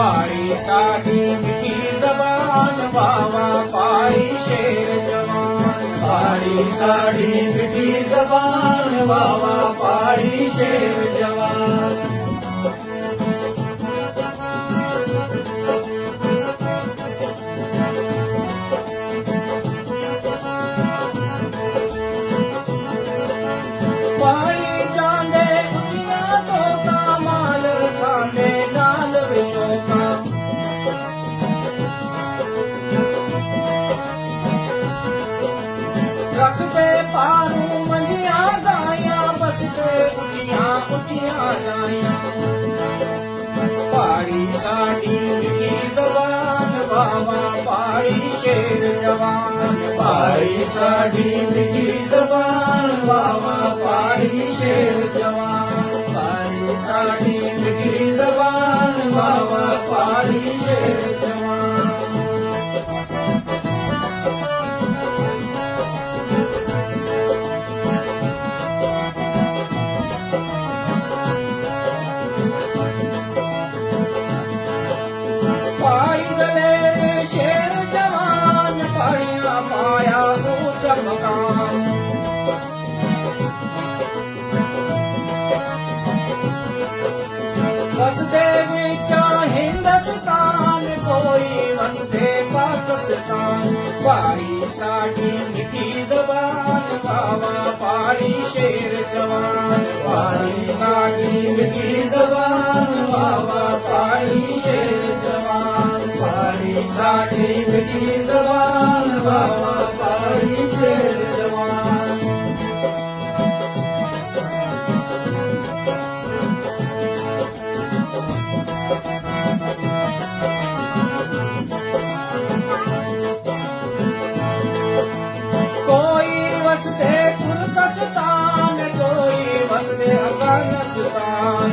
पाड़ी साडी मीठी जबान वावा पाड़ी शेर जवान पाड़ी साडी मीठी जबान वावा पाड़ी शेर जवान रखते पारू मंजिया गाया बसते उचिया उचिया जाया पाड़ी साडी मीठी जबान बाबा पाड़ी शेर जवान पाड़ी साडी मीठी जबान बाबा पाड़ी शेर जवान पाड़ी साडी मीठी जबान बाबा पाड़ी शेर जवान पाया ऊंच मकान वसदे विचा हिंदुस्तान कोई वसदे पाकिस्तान पाड़ी साडी मीठी जबान बाबा पाड़ी शेर जवान पाड़ी साडी मीठी जबान बाबा पाड़ी शेर जवान पाड़ी साडी मीठी जबान बाबा पाड़ी शेर जवान वसदे कुर्दिस्तान कोई वसदे अफगानिस्तान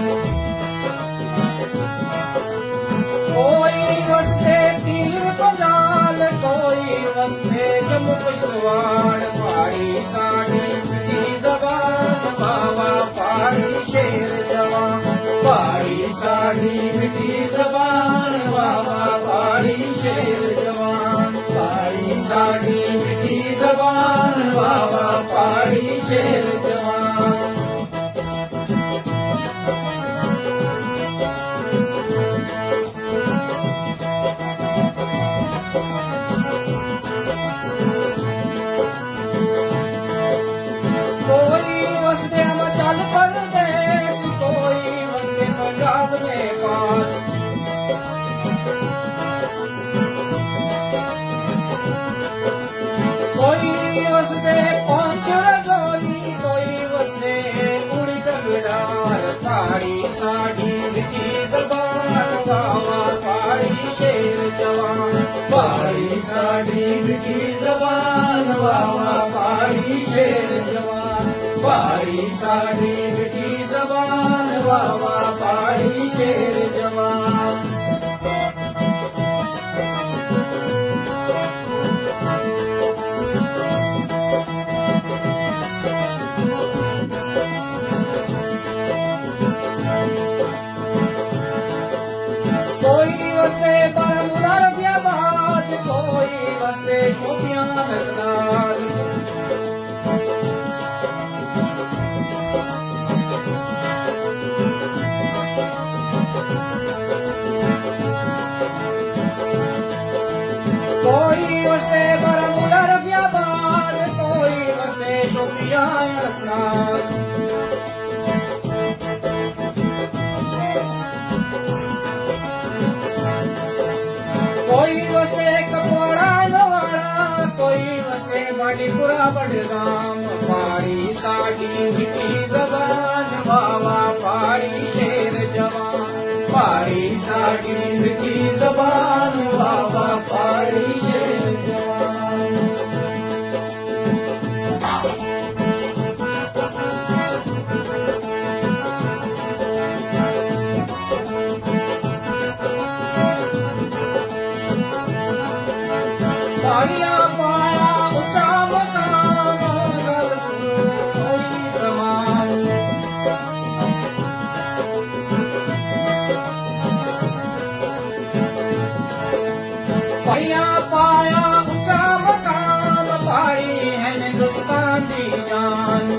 कोई वसदे पीर पंजाल कोई वसदे जम्मू कश्मीर पाड़ी साडी मीठी जबान बाबा पाड़ी शेर जवान पाड़ी साडी मीठी जबान बाबा पाड़ी शेर जवान पाड़ी साडी मीठी जबान बाबा पाड़ी शेर जवान कोई वसदे हिमाचल प्रदेश कोई वसदे पंजाब नेपाल कोई वसदे पहुंच रजौली कोई वसदे उड़ी कगड़ार पाड़ी साडी मीठी जबान बाबा पाड़ी शेर जवान पाड़ी साडी मीठी जबान बाबा पाड़ी शेर जवान पाड़ी साडी मीठी जबान बाबा पाड़ी शेर जवान कोई वसदे बारामूला रफियाबाद कोई वसदे शोपियां नगरार कोई वसदे बारामूला रफियाबाद कोई वसदे शोपियां नगरार कोई वसदे कपवाड़ा नवाड़ा कोई वसदे बांडीपुरा बडगाम पाड़ी साडी मीठी जबान बाबा पाड़ी शेर जवान पाड़ी साडी मीठी जबान बाबा पाड़ी शेर जवान पाड़िया पाया ऊंचा मकान प्रमाण ਪੜੀਆਂ ਪਾਇਆ ਉੱਚਾ ਮਕਾਮ ਪਾਈ ਹੈ ਹਿੰਦੁਸਤਾਨ ਦੀ ਜਾਨ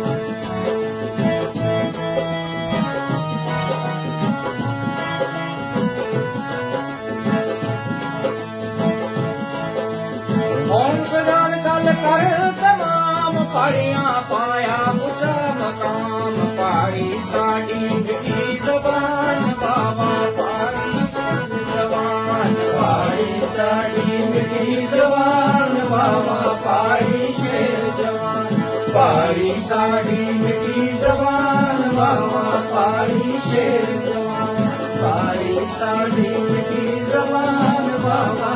ਹੁਣ ਸਜਾਨ ਗੱਲ ਕਰ ਤਮਾਮ ਪੜੀਆਂ ਪਾਇਆ ਉੱਚਾ ਮਕਾਮ ਪਾੜੀ ਸਾਡੀ ਮਿੱਠੀ ਜ਼ਬਾਨ ਬਾਬਾ ਪਾੜੀ ਜ਼ਬਾਨ ਪਾੜੀ ਸਾਡੀ ਮਿੱਠੀ ਜ਼ਬਾਨ ਬਾਬਾ ਪਾੜੀ ਸ਼ੇਰ ਜਵਾਨ ਪਾੜੀ ਸਾਡੀ ਮਿੱਠੀ ਜ਼ਬਾਨ ਬਾਬਾ ਪਾੜੀ ਸ਼ੇਰ ਜਵਾਨ ਪਾੜੀ ਸਾਡੀ ਮਿੱਠੀ ਜ਼ਬਾਨ ਬਾਬਾ